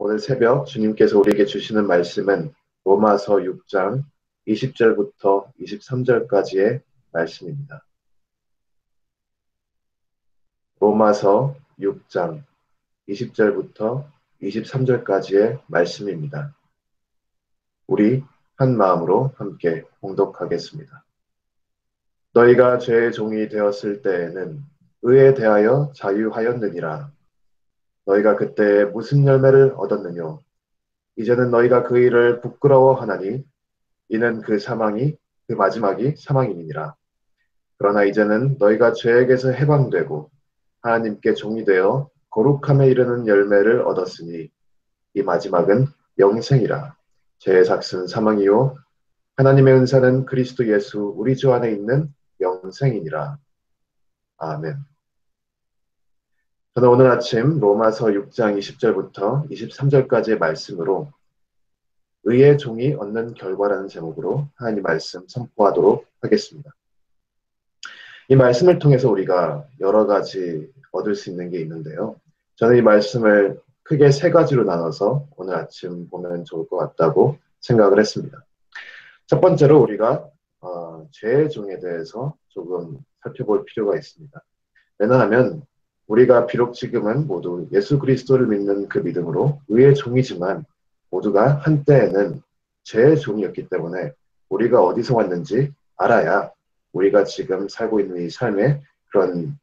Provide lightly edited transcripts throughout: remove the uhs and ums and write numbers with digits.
오늘 새벽 주님께서 우리에게 주시는 말씀은 로마서 6장 20절부터 23절까지의 말씀입니다. 로마서 6장 20절부터 23절까지의 말씀입니다. 우리 한 마음으로 함께 봉독하겠습니다. 너희가 죄의 종이 되었을 때에는 의에 대하여 자유하였느니라. 너희가 그때 무슨 열매를 얻었느뇨? 이제는 너희가 그 일을 부끄러워하나니 이는 그 마지막이 사망이니라. 그러나 이제는 너희가 죄에게서 해방되고 하나님께 종이 되어 거룩함에 이르는 열매를 얻었으니 이 마지막은 영생이라. 죄의 삭은 사망이요 하나님의 은사는 그리스도 예수 우리 주 안에 있는 영생이니라. 아멘. 저는 오늘 아침 로마서 6장 20절부터 23절까지의 말씀으로 의의 종이 얻는 결과라는 제목으로 하나님 말씀 선포하도록 하겠습니다. 이 말씀을 통해서 우리가 여러 가지 얻을 수 있는 게 있는데요. 저는 이 말씀을 크게 세 가지로 나눠서 오늘 아침 보면 좋을 것 같다고 생각을 했습니다. 첫 번째로 우리가 죄의 종에 대해서 조금 살펴볼 필요가 있습니다. 왜냐하면 우리가 비록 지금은 모두 예수 그리스도를 믿는 그 믿음으로 의의 종이지만 모두가 한때에는 죄의 종이었기 때문에 우리가 어디서 왔는지 알아야 우리가 지금 살고 있는 이 삶의 그런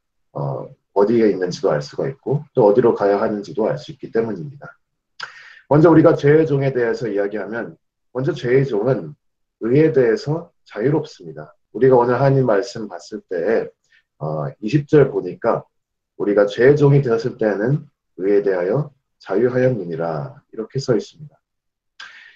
어디에 있는지도 알 수가 있고 또 어디로 가야 하는지도 알 수 있기 때문입니다. 먼저 우리가 죄의 종에 대해서 이야기하면 먼저 죄의 종은 의에 대해서 자유롭습니다. 우리가 오늘 하나님 말씀 봤을 때 20절 보니까 우리가 죄의 종이 되었을 때는 의에 대하여 자유하였느니라 이렇게 써 있습니다.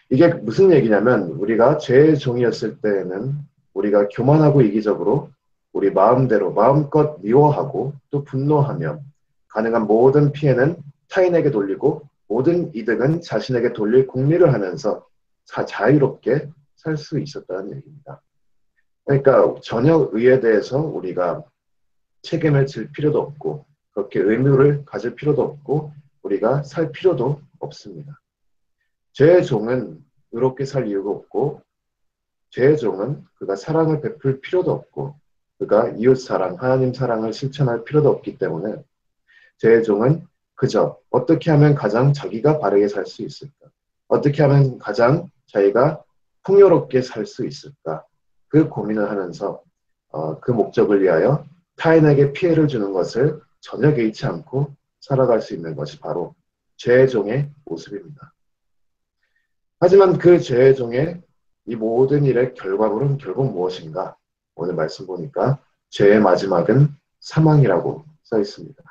이게 무슨 얘기냐면 우리가 죄의 종이었을 때에는 우리가 교만하고 이기적으로 우리 마음대로 마음껏 미워하고 또 분노하며 가능한 모든 피해는 타인에게 돌리고 모든 이득은 자신에게 돌릴 궁리를 하면서 자유롭게 살 수 있었다는 얘기입니다. 그러니까 전혀 의에 대해서 우리가 책임을 질 필요도 없고 그렇게 의무를 가질 필요도 없고 우리가 살 필요도 없습니다. 죄의 종은 의롭게 살 이유가 없고 죄의 종은 그가 사랑을 베풀 필요도 없고 그가 이웃 사랑, 하나님 사랑을 실천할 필요도 없기 때문에 죄의 종은 그저 어떻게 하면 가장 자기가 바르게 살 수 있을까? 어떻게 하면 가장 자기가 풍요롭게 살 수 있을까? 그 고민을 하면서 그 목적을 위하여 타인에게 피해를 주는 것을 전혀 개의치 않고 살아갈 수 있는 것이 바로 죄의 종의 모습입니다. 하지만 그 죄의 종의 이 모든 일의 결과물은 결국 무엇인가? 오늘 말씀 보니까 죄의 마지막은 사망이라고 써 있습니다.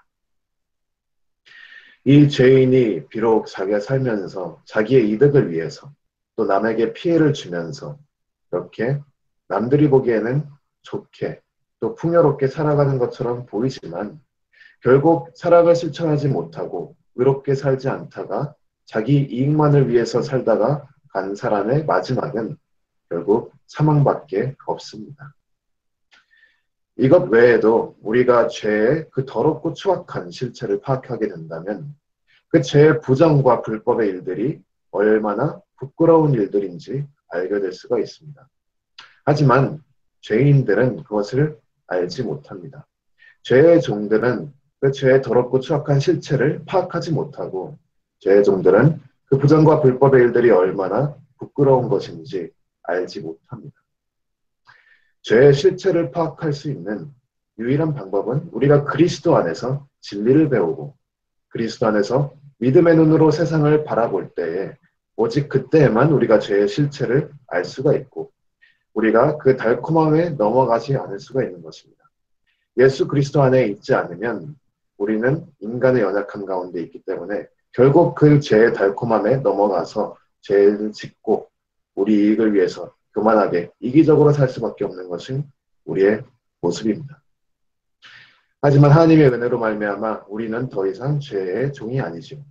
이 죄인이 비록 자기가 살면서 자기의 이득을 위해서 또 남에게 피해를 주면서 이렇게 남들이 보기에는 좋게 또 풍요롭게 살아가는 것처럼 보이지만 결국 사랑을 실천하지 못하고 의롭게 살지 않다가 자기 이익만을 위해서 살다가 간 사람의 마지막은 결국 사망밖에 없습니다. 이것 외에도 우리가 죄의 그 더럽고 추악한 실체를 파악하게 된다면 그 죄의 부정과 불법의 일들이 얼마나 부끄러운 일들인지 알게 될 수가 있습니다. 하지만 죄인들은 그것을 알지 못합니다. 죄의 종들은 그 죄의 더럽고 추악한 실체를 파악하지 못하고 죄의 종들은 그 부정과 불법의 일들이 얼마나 부끄러운 것인지 알지 못합니다. 죄의 실체를 파악할 수 있는 유일한 방법은 우리가 그리스도 안에서 진리를 배우고 그리스도 안에서 믿음의 눈으로 세상을 바라볼 때에 오직 그때에만 우리가 죄의 실체를 알 수가 있고 우리가 그 달콤함에 넘어가지 않을 수가 있는 것입니다. 예수 그리스도 안에 있지 않으면 우리는 인간의 연약함 가운데 있기 때문에 결국 그 죄의 달콤함에 넘어가서 죄를 짓고 우리 이익을 위해서 교만하게 이기적으로 살 수밖에 없는 것은 우리의 모습입니다. 하지만 하나님의 은혜로 말미암아 우리는 더 이상 죄의 종이 아니죠.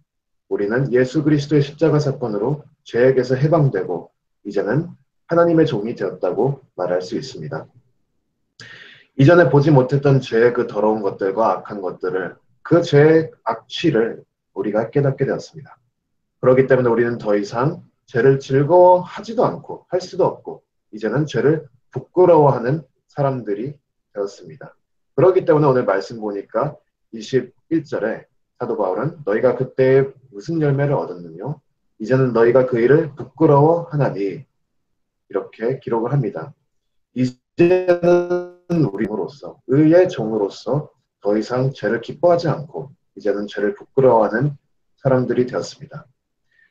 우리는 예수 그리스도의 십자가 사건으로 죄에게서 해방되고 이제는 하나님의 종이 되었다고 말할 수 있습니다. 이전에 보지 못했던 죄의 그 더러운 것들과 악한 것들을 그 죄의 악취를 우리가 깨닫게 되었습니다. 그렇기 때문에 우리는 더 이상 죄를 즐거워하지도 않고 할 수도 없고 이제는 죄를 부끄러워하는 사람들이 되었습니다. 그렇기 때문에 오늘 말씀 보니까 21절에 사도 바울은 너희가 그때 무슨 열매를 얻었느뇨? 이제는 너희가 그 일을 부끄러워하나니 이렇게 기록을 합니다. 이제는 우리로서 의의 종으로서 더 이상 죄를 기뻐하지 않고 이제는 죄를 부끄러워하는 사람들이 되었습니다.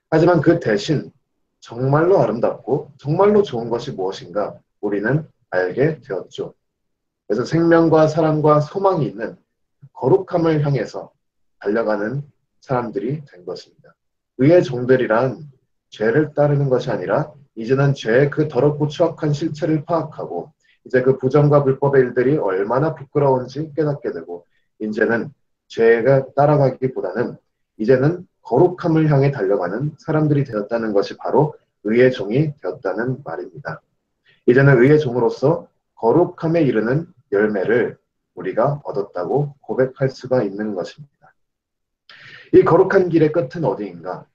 하지만 그 대신 정말로 아름답고 정말로 좋은 것이 무엇인가 우리는 알게 되었죠. 그래서 생명과 사랑과 소망이 있는 거룩함을 향해서 달려가는 사람들이 된 것입니다. 의의 종들이란 죄를 따르는 것이 아니라 이제는 죄의 그 더럽고 추악한 실체를 파악하고 이제 그 부정과 불법의 일들이 얼마나 부끄러운지 깨닫게 되고 이제는 죄가 따라가기보다는 이제는 거룩함을 향해 달려가는 사람들이 되었다는 것이 바로 의의 종이 되었다는 말입니다. 이제는 의의 종으로서 거룩함에 이르는 열매를 우리가 얻었다고 고백할 수가 있는 것입니다. 이 거룩한 길의 끝은 어디인가?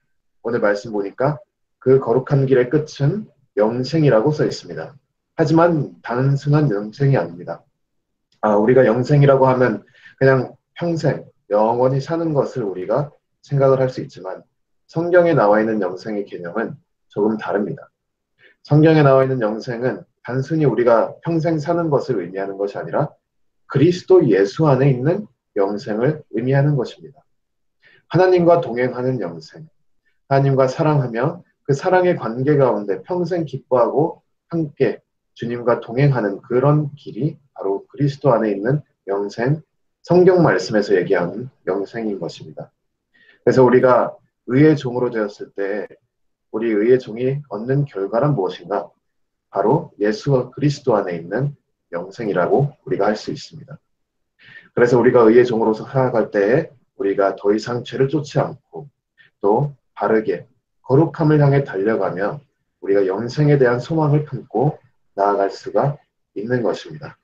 오늘 말씀 보니까 그 거룩한 길의 끝은 영생이라고 써 있습니다. 하지만 단순한 영생이 아닙니다. 우리가 영생이라고 하면 그냥 평생 영원히 사는 것을 우리가 생각을 할 수 있지만 성경에 나와 있는 영생의 개념은 조금 다릅니다. 성경에 나와 있는 영생은 단순히 우리가 평생 사는 것을 의미하는 것이 아니라 그리스도 예수 안에 있는 영생을 의미하는 것입니다. 하나님과 동행하는 영생, 하나님과 사랑하며 그 사랑의 관계 가운데 평생 기뻐하고 함께 주님과 동행하는 그런 길이 바로 그리스도 안에 있는 영생, 성경 말씀에서 얘기하는 영생인 것입니다. 그래서 우리가 의의 종으로 되었을 때 우리 의의 종이 얻는 결과는 무엇인가? 바로 예수와 그리스도 안에 있는 영생이라고 우리가 할 수 있습니다. 그래서 우리가 의의 종으로서 살아갈 때에 우리가 더 이상 죄를 쫓지 않고 또 바르게 거룩함을 향해 달려가며 우리가 영생에 대한 소망을 품고 나아갈 수가 있는 것입니다.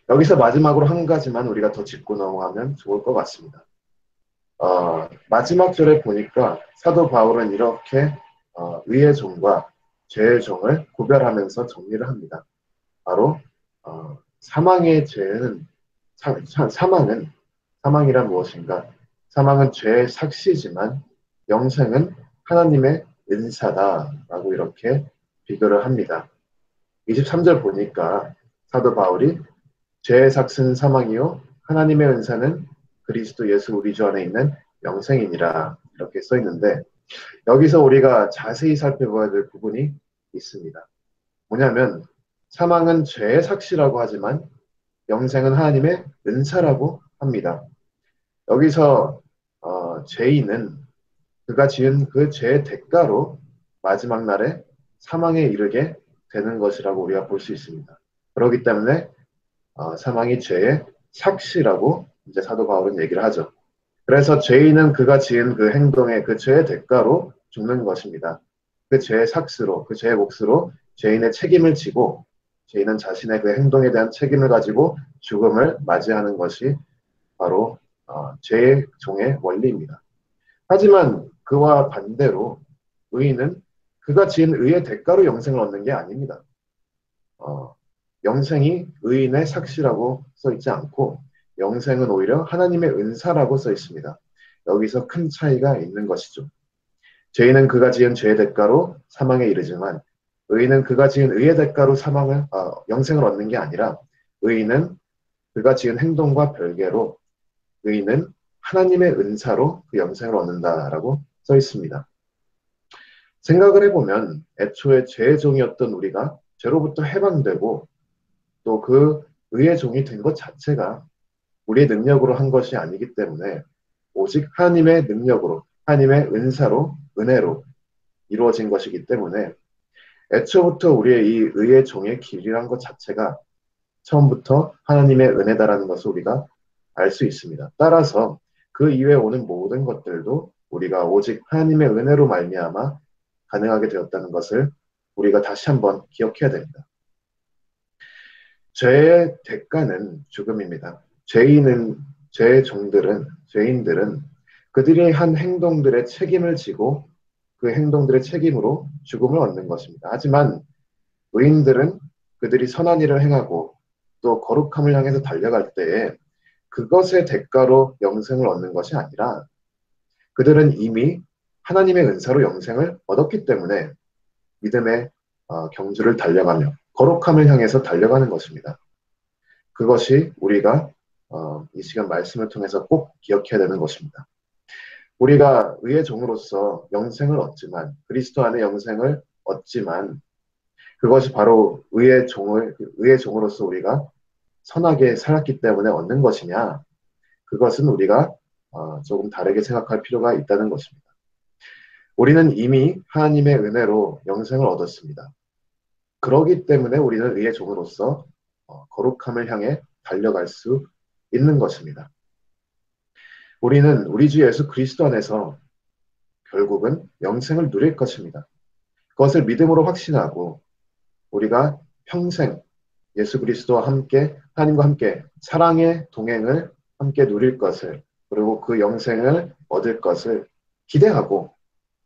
여기서 마지막으로 한 가지만 우리가 더 짚고 넘어가면 좋을 것 같습니다. 마지막 절에 보니까 사도 바울은 이렇게 의의 종과 죄의 종을 구별하면서 정리를 합니다. 바로 사망의 죄는 사망이란 무엇인가? 사망은 죄의 삭시지만 영생은 하나님의 은사다라고 이렇게 비교를 합니다. 23절 보니까 사도 바울이 죄의 삭은 사망이요 하나님의 은사는 그리스도 예수 우리 주 안에 있는 영생이니라 이렇게 써 있는데 여기서 우리가 자세히 살펴봐야 될 부분이 있습니다. 뭐냐면 사망은 죄의 삭시라고 하지만 영생은 하나님의 은사라고 합니다. 여기서 죄인은 그가 지은 그 죄의 대가로 마지막 날에 사망에 이르게 되는 것이라고 우리가 볼 수 있습니다. 그렇기 때문에 사망이 죄의 삭시라고 이제 사도 바울은 얘기를 하죠. 그래서 죄인은 그가 지은 그 행동의 그 죄의 대가로 죽는 것입니다. 그 죄의 삭스로, 그 죄의 몫으로 죄인의 책임을 지고 죄인은 자신의 그 행동에 대한 책임을 가지고 죽음을 맞이하는 것이 바로 죄의 종의 원리입니다. 하지만 그와 반대로 의인은 그가 지은 의의 대가로 영생을 얻는 게 아닙니다. 영생이 의인의 삭시라고 써 있지 않고 영생은 오히려 하나님의 은사라고 써 있습니다. 여기서 큰 차이가 있는 것이죠. 죄인은 그가 지은 죄의 대가로 사망에 이르지만 의인은 그가 지은 의의 대가로 영생을 얻는 게 아니라 의인은 그가 지은 행동과 별개로 의인은 하나님의 은사로 그 영생을 얻는다라고 써 있습니다. 생각을 해보면 애초에 죄의 종이었던 우리가 죄로부터 해방되고 또 그 의의 종이 된 것 자체가 우리의 능력으로 한 것이 아니기 때문에 오직 하나님의 능력으로 하나님의 은사로 은혜로 이루어진 것이기 때문에 애초부터 우리의 이 의의 종의 길이란 것 자체가 처음부터 하나님의 은혜다라는 것을 우리가 알 수 있습니다. 따라서 그 이후에 오는 모든 것들도 우리가 오직 하나님의 은혜로 말미암아 가능하게 되었다는 것을 우리가 다시 한번 기억해야 됩니다. 죄의 대가는 죽음입니다. 죄인들은 그들이 한 행동들의 책임을 지고 그 행동들의 책임으로 죽음을 얻는 것입니다. 하지만 의인들은 그들이 선한 일을 행하고 또 거룩함을 향해서 달려갈 때에 그것의 대가로 영생을 얻는 것이 아니라 그들은 이미 하나님의 은사로 영생을 얻었기 때문에 믿음의 경주를 달려가며 거룩함을 향해서 달려가는 것입니다. 그것이 우리가 이 시간 말씀을 통해서 꼭 기억해야 되는 것입니다. 우리가 의의 종으로서 영생을 얻지만 그리스도 안에 영생을 얻지만 그것이 바로 의의 종으로서 우리가 선하게 살았기 때문에 얻는 것이냐? 그것은 우리가 조금 다르게 생각할 필요가 있다는 것입니다. 우리는 이미 하나님의 은혜로 영생을 얻었습니다. 그러기 때문에 우리는 의의 종으로서 거룩함을 향해 달려갈 수 있는 것입니다. 우리는 우리 주 예수 그리스도 안에서 결국은 영생을 누릴 것입니다. 그것을 믿음으로 확신하고 우리가 평생 예수 그리스도와 함께 하나님과 함께 사랑의 동행을 함께 누릴 것을 그리고 그 영생을 얻을 것을 기대하고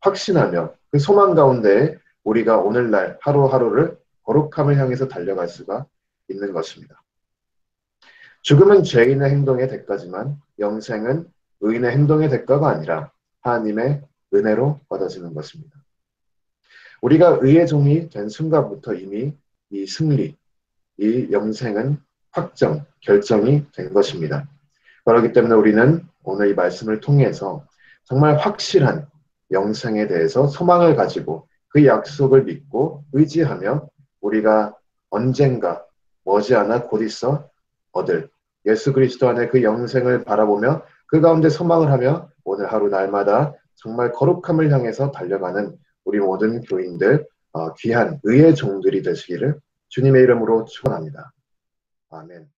확신하며 그 소망 가운데 우리가 오늘날 하루하루를 거룩함을 향해서 달려갈 수가 있는 것입니다. 죽음은 죄인의 행동의 대가지만 영생은 의인의 행동의 대가가 아니라 하나님의 은혜로 얻어지는 것입니다. 우리가 의의 종이 된 순간부터 이미 이 승리, 이 영생은 결정이 된 것입니다. 그렇기 때문에 우리는 오늘 이 말씀을 통해서 정말 확실한 영생에 대해서 소망을 가지고 그 약속을 믿고 의지하며 우리가 언젠가 머지않아 곧 있어 얻을 예수 그리스도 안에 그 영생을 바라보며 그 가운데 소망을 하며 오늘 하루 날마다 정말 거룩함을 향해서 달려가는 우리 모든 교인들 귀한 의의 종들이 되시기를 주님의 이름으로 축원합니다. 아멘.